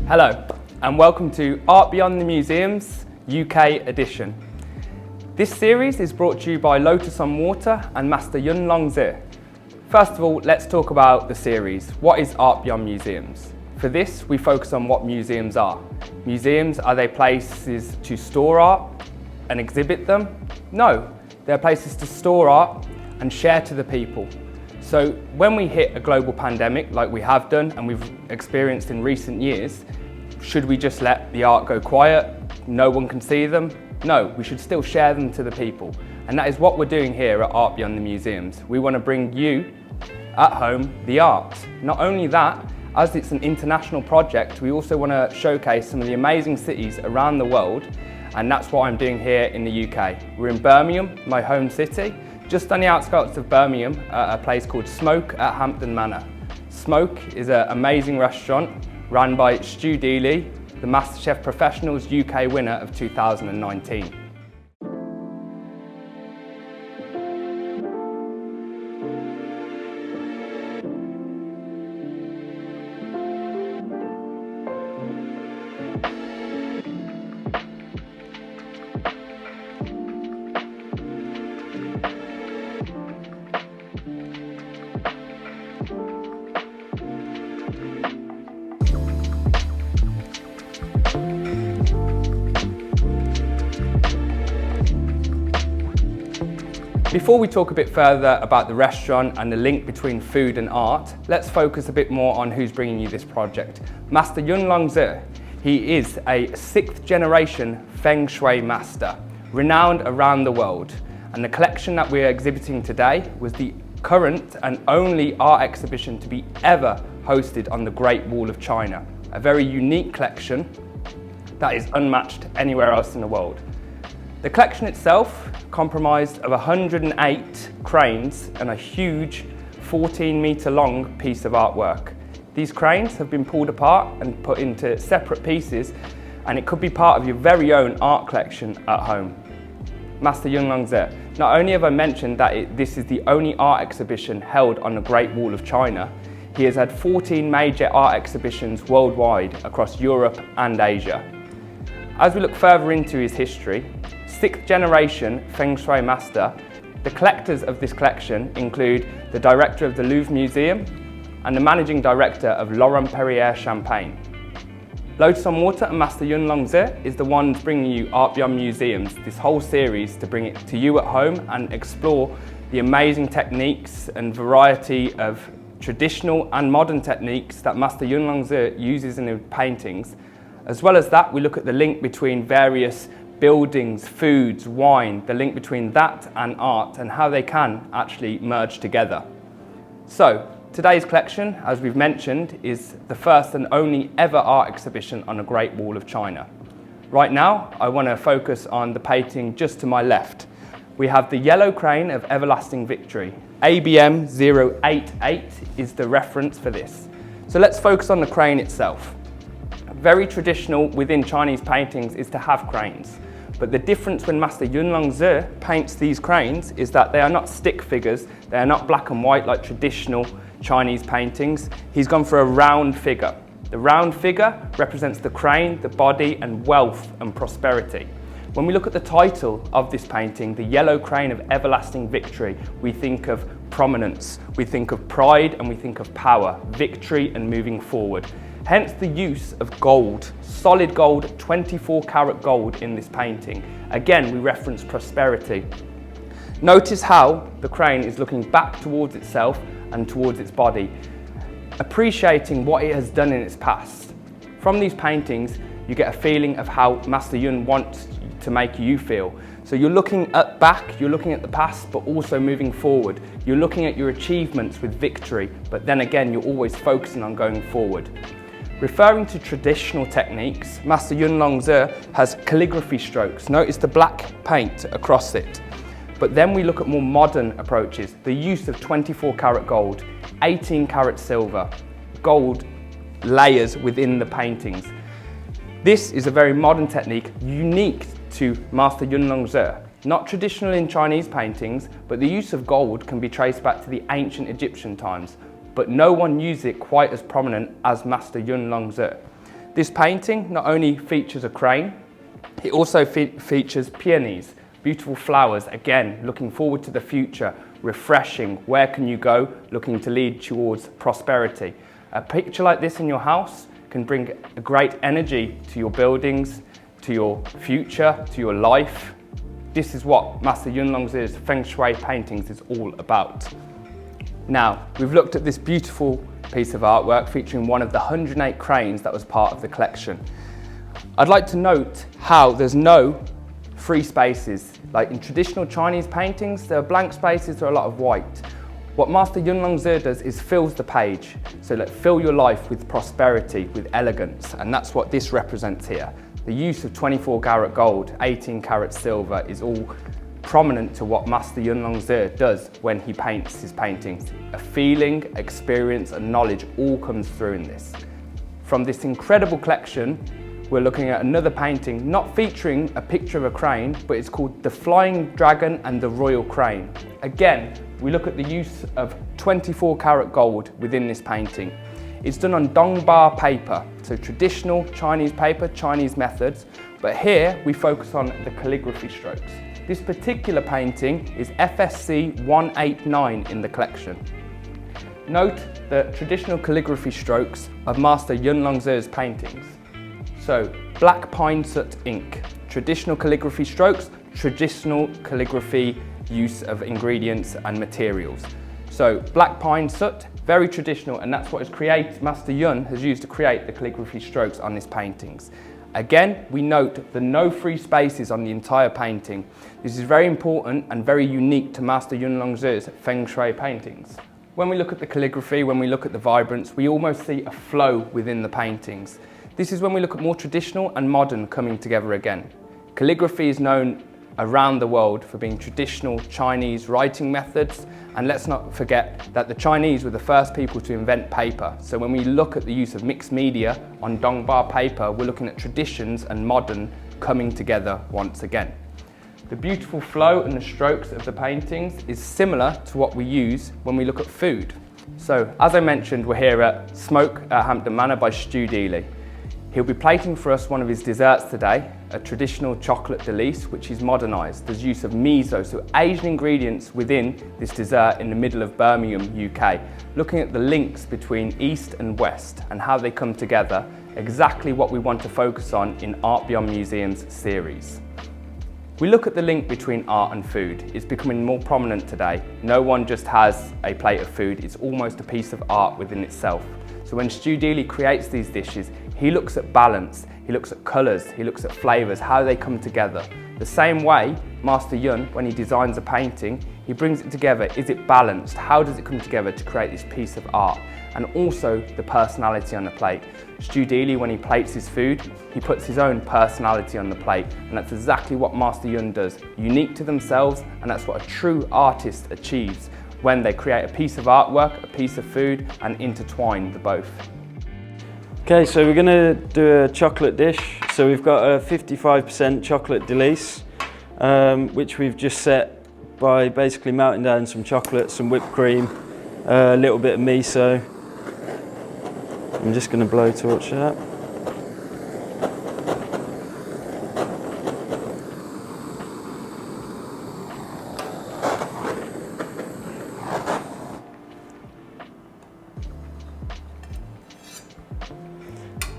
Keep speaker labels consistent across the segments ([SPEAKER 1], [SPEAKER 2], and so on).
[SPEAKER 1] Hello, and welcome to Art Beyond the Museums UK edition. This series is brought to you by Lotus on Water and Master Yun Long Zi. First of all, let's talk about the series. What is Art Beyond Museums? For this, we focus on what museums are. Museums, are they places to store art and exhibit them? No, they're places to store art and share to the people. So when we hit a global pandemic like we have done and we've experienced in recent years, should we just let the art go quiet? No one can see them? No, we should still share them to the people. And that is what we're doing here at Art Beyond the Museums. We want to bring you, at home, the art. Not only that, as it's an international project, we also want to showcase some of the amazing cities around the world, and that's what I'm doing here in the UK. We're in Birmingham, my home city, just on the outskirts of Birmingham, at a place called Smoke at Hampton Manor. Smoke is an amazing restaurant run by Stu Deeley, the MasterChef Professionals UK winner of 2019. Before we talk a bit further about the restaurant and the link between food and art, let's focus a bit more on who's bringing you this project. Master Yun Long Zi. He is a 6th generation Feng Shui master, renowned around the world. And the collection that we're exhibiting today was the current and only art exhibition to be ever hosted on the Great Wall of China. A very unique collection that is unmatched anywhere else in the world. The collection itself comprised of 108 cranes and a huge 14-metre long piece of artwork. These cranes have been pulled apart and put into separate pieces, and it could be part of your very own art collection at home. Master Yun Long Zi. Not only have I mentioned that this is the only art exhibition held on the Great Wall of China, he has had 14 major art exhibitions worldwide across Europe and Asia. As we look further into his history, 6th generation Feng Shui master, the collectors of this collection include the director of the Louvre Museum and the managing director of Laurent Perrier Champagne. Lotus on Water and Master Yun Long Zi is the ones bringing you Art Beyond Museums, this whole series to bring it to you at home and explore the amazing techniques and variety of traditional and modern techniques that Master Yun Long Zi uses in his paintings. As well as that, we look at the link between various buildings, foods, wine, the link between that and art and how they can actually merge together. So, today's collection, as we've mentioned, is the first and only ever art exhibition on the Great Wall of China. Right now, I want to focus on the painting just to my left. We have the yellow crane of Everlasting Victory. Abm 088 is the reference for this. So let's focus on the crane itself. Very traditional within Chinese paintings is to have cranes. But the difference when Master Yun Long Zi paints these cranes is that they are not stick figures, they are not black and white like traditional Chinese paintings. He's gone for a round figure. The round figure represents the crane, the body, and wealth and prosperity. When we look at the title of this painting, the yellow crane of Everlasting Victory, we think of prominence, we think of pride, and we think of power, victory, and moving forward. Hence the use of gold, solid gold, 24 karat gold in this painting. Again, we reference prosperity. Notice how the crane is looking back towards itself and towards its body, appreciating what it has done in its past. From these paintings, you get a feeling of how Master Yun wants to make you feel. So you're looking at back, you're looking at the past, but also moving forward. You're looking at your achievements with victory, but then again, you're always focusing on going forward. Referring to traditional techniques, Master Yun Long Zi has calligraphy strokes. Notice the black paint across it. But then we look at more modern approaches, the use of 24 karat gold, 18 karat silver, gold layers within the paintings. This is a very modern technique, unique to Master Yun Long Zi. Not traditional in Chinese paintings, but the use of gold can be traced back to the ancient Egyptian times, but no one used it quite as prominent as Master Yun Long Zi. This painting not only features a crane, it also features peonies, beautiful flowers, again, looking forward to the future, refreshing, where can you go, looking to lead towards prosperity. A picture like this in your house can bring a great energy to your buildings, to your future, to your life. This is what Master Yun Longzi's Feng Shui paintings is all about. Now, we've looked at this beautiful piece of artwork featuring one of the 108 cranes that was part of the collection. I'd like to note how there's no free spaces. Like in traditional Chinese paintings, there are blank spaces, there are a lot of white. What Master Yun Longzi does is fills the page. So like, fill your life with prosperity, with elegance, and that's what this represents here. The use of 24 karat gold, 18 karat silver is all prominent to what Master Yun Longzi does when he paints his paintings. A feeling, experience and knowledge all comes through in this. From this incredible collection, we're looking at another painting not featuring a picture of a crane, but it's called The Flying Dragon and the Royal Crane. Again, we look at the use of 24 karat gold within this painting. It's done on Dongba paper, so traditional Chinese paper, Chinese methods, but here we focus on the calligraphy strokes. This particular painting is FSC 189 in the collection. Note the traditional calligraphy strokes of Master Yun Longzi's paintings. So, black pine soot ink, traditional calligraphy strokes, traditional calligraphy use of ingredients and materials. So, black pine soot, very traditional, and that's what Master Yun has used to create the calligraphy strokes on his paintings. Again, we note the no free spaces on the entire painting. This is very important and very unique to Master Yun Longzi's Feng Shui paintings. When we look at the calligraphy, when we look at the vibrance, we almost see a flow within the paintings. This is when we look at more traditional and modern coming together again. Calligraphy is known around the world for being traditional Chinese writing methods, and let's not forget that the Chinese were the first people to invent paper. So when we look at the use of mixed media on Dongba paper, we're looking at traditions and modern coming together once again. The beautiful flow and the strokes of the paintings is similar to what we use when we look at food. So as I mentioned, we're here at Smoke at Hampton Manor by Deeley. He'll be plating for us one of his desserts today, a traditional chocolate delice which he's modernised. There's use of miso, so Asian ingredients within this dessert in the middle of Birmingham, UK. Looking at the links between East and West and how they come together, exactly what we want to focus on in Art Beyond Museums series. We look at the link between art and food. It's becoming more prominent today. No one just has a plate of food, it's almost a piece of art within itself. So when Deeley creates these dishes, he looks at balance, he looks at colours, he looks at flavours, how they come together. The same way, Master Yun, when he designs a painting, he brings it together. Is it balanced? How does it come together to create this piece of art? And also the personality on the plate. Deeley, when he plates his food, he puts his own personality on the plate, and that's exactly what Master Yun does. Unique to themselves, and that's what a true artist achieves when they create a piece of artwork, a piece of food, and intertwine the both.
[SPEAKER 2] Okay, so we're going to do a chocolate dish. So we've got a 55% chocolate delice, which we've just set by basically melting down some chocolate, some whipped cream, a little bit of miso. I'm just going to blowtorch that.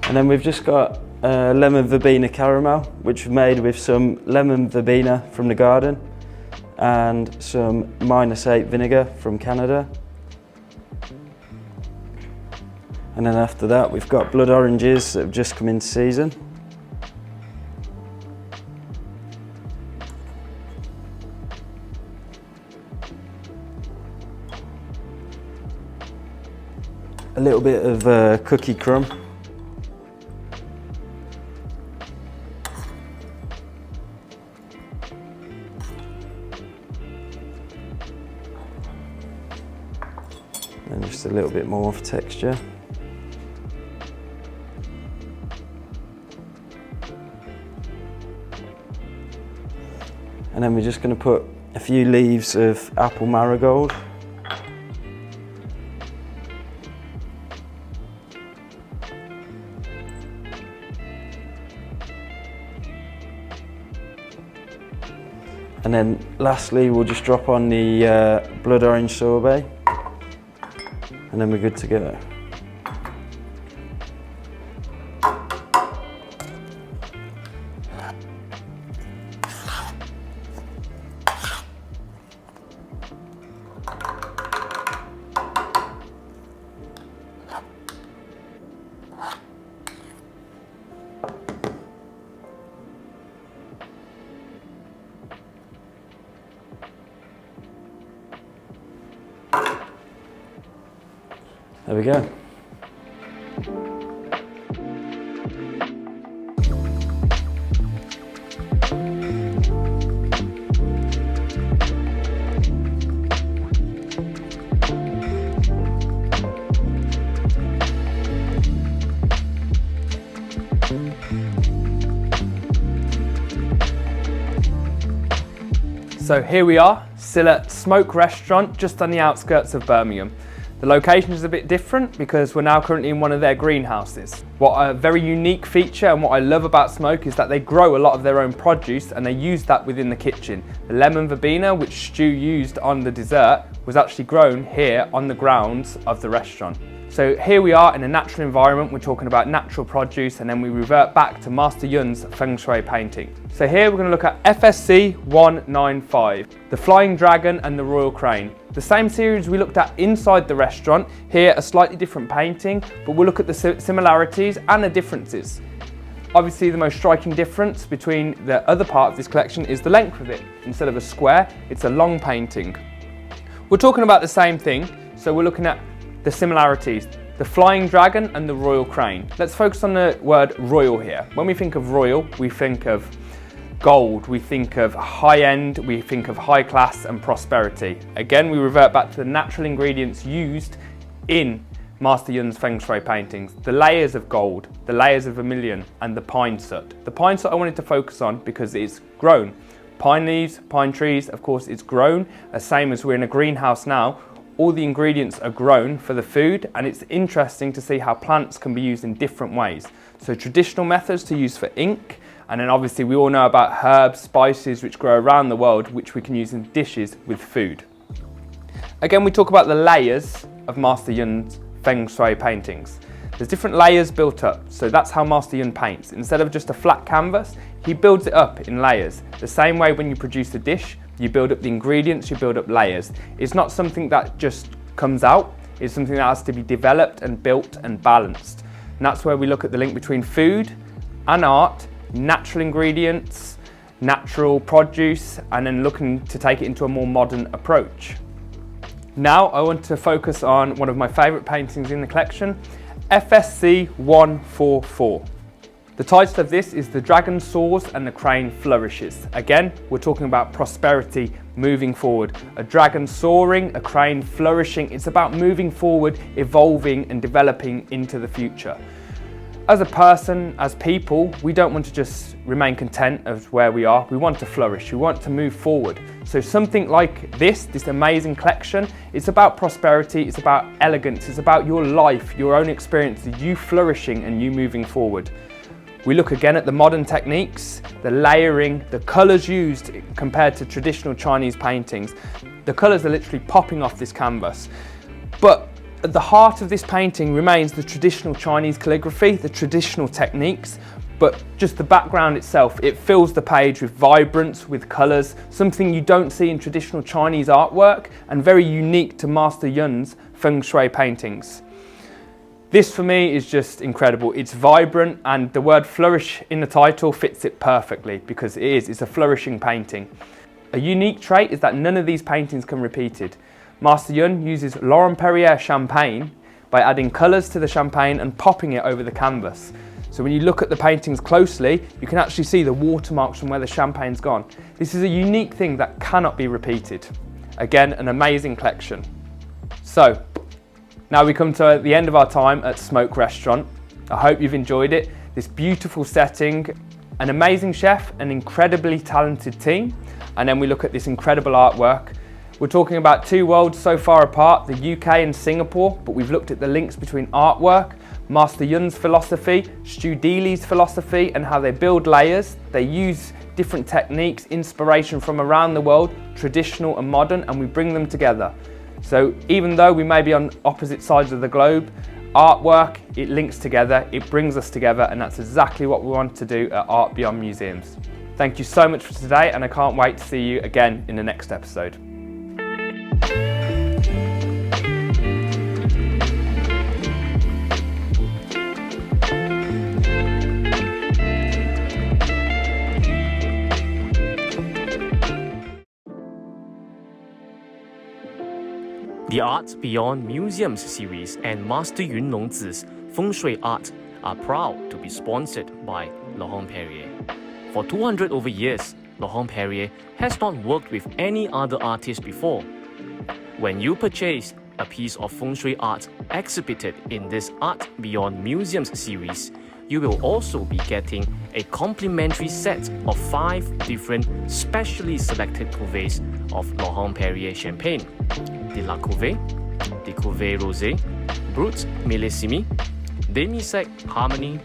[SPEAKER 2] And then we've just got lemon verbena caramel, which we've made with some lemon verbena from the garden and some -8 vinegar from Canada. And then after that, we've got blood oranges that have just come into season. A little bit of cookie crumb. And just a little bit more for texture. And then we're just going to put a few leaves of apple marigold. And then lastly, we'll just drop on the blood orange sorbet, and then we're good to go. There we go.
[SPEAKER 1] So here we are, still at Smoke restaurant, just on the outskirts of Birmingham. The location is a bit different because we're now currently in one of their greenhouses. What a very unique feature and what I love about Smoke is that they grow a lot of their own produce and they use that within the kitchen. The lemon verbena, which Stu used on the dessert, was actually grown here on the grounds of the restaurant. So here we are in a natural environment, we're talking about natural produce, and then we revert back to Master Yun's Feng Shui painting. So here we're going to look at FSC 195, the Flying Dragon and the Royal Crane. The same series we looked at inside the restaurant, here a slightly different painting, but we'll look at the similarities and the differences. Obviously the most striking difference between the other part of this collection is the length of it. Instead of a square, it's a long painting. We're talking about the same thing, so we're looking at the similarities, the Flying Dragon and the Royal Crane. Let's focus on the word royal here. When we think of royal, we think of gold, we think of high end, we think of high class and prosperity. Again, we revert back to the natural ingredients used in Master Yun's Feng Shui paintings. The layers of gold, the layers of vermilion and the pine soot. The pine soot I wanted to focus on because it's grown. Pine leaves, pine trees, of course it's grown, the same as we're in a greenhouse now. All the ingredients are grown for the food, and it's interesting to see how plants can be used in different ways. So traditional methods to use for ink, and then obviously we all know about herbs, spices which grow around the world which we can use in dishes with food. Again, we talk about the layers of Master Yun's Feng Shui paintings. There's different layers built up, so that's how Master Yun paints. Instead of just a flat canvas, he builds it up in layers. The same way when you produce a dish, you build up the ingredients, you build up layers. It's not something that just comes out, it's something that has to be developed and built and balanced. And that's where we look at the link between food and art, natural ingredients, natural produce, and then looking to take it into a more modern approach. Now I want to focus on one of my favourite paintings in the collection, FSC 144. The title of this is The Dragon Soars and the Crane Flourishes. Again, we're talking about prosperity moving forward. A dragon soaring, a crane flourishing. It's about moving forward, evolving and developing into the future. As a person, as people, we don't want to just remain content as where we are. We want to flourish, we want to move forward. So something like this amazing collection, it's about prosperity, it's about elegance, it's about your life, your own experience, you flourishing and you moving forward. We look again at the modern techniques, the layering, the colours used compared to traditional Chinese paintings. The colours are literally popping off this canvas. But at the heart of this painting remains the traditional Chinese calligraphy, the traditional techniques, but just the background itself, it fills the page with vibrance, with colours, something you don't see in traditional Chinese artwork and very unique to Master Yun's Feng Shui paintings. This for me is just incredible. It's vibrant and the word flourish in the title fits it perfectly because it's a flourishing painting. A unique trait is that none of these paintings come repeated. Master Yun uses Laurent Perrier champagne by adding colours to the champagne and popping it over the canvas. So when you look at the paintings closely, you can actually see the watermarks from where the champagne's gone. This is a unique thing that cannot be repeated. Again, an amazing collection. So, now we come to the end of our time at Smoke Restaurant. I hope you've enjoyed it. This beautiful setting, an amazing chef, an incredibly talented team, and then we look at this incredible artwork. We're talking about two worlds so far apart, the UK and Singapore, but we've looked at the links between artwork, Master Yun's philosophy, Deeley's philosophy, and how they build layers. They use different techniques, inspiration from around the world, traditional and modern, and we bring them together. So even though we may be on opposite sides of the globe, artwork, it links together, it brings us together, and that's exactly what we want to do at Art Beyond Museums. Thank you so much for today, and I can't wait to see you again in the next episode.
[SPEAKER 3] The Art Beyond Museums series and Master Yun Zi's Feng Shui art are proud to be sponsored by Laurent Perrier. For 200 over years, Laurent Perrier has not worked with any other artist before. When you purchase a piece of Feng Shui art exhibited in this Art Beyond Museums series, you will also be getting a complimentary set of 5 different specially selected cuvées of Laurent Perrier champagne. The La Cuvée, the Cuvée Rosé, Brut Millésime, Demi-Sec Harmony,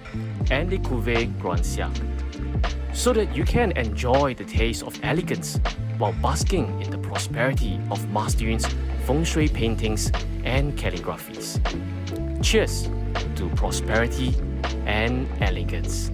[SPEAKER 3] and the Cuvée Grand Siècle, so that you can enjoy the taste of elegance while basking in the prosperity of Master Yun's Feng Shui paintings and calligraphies. Cheers to prosperity and elegance.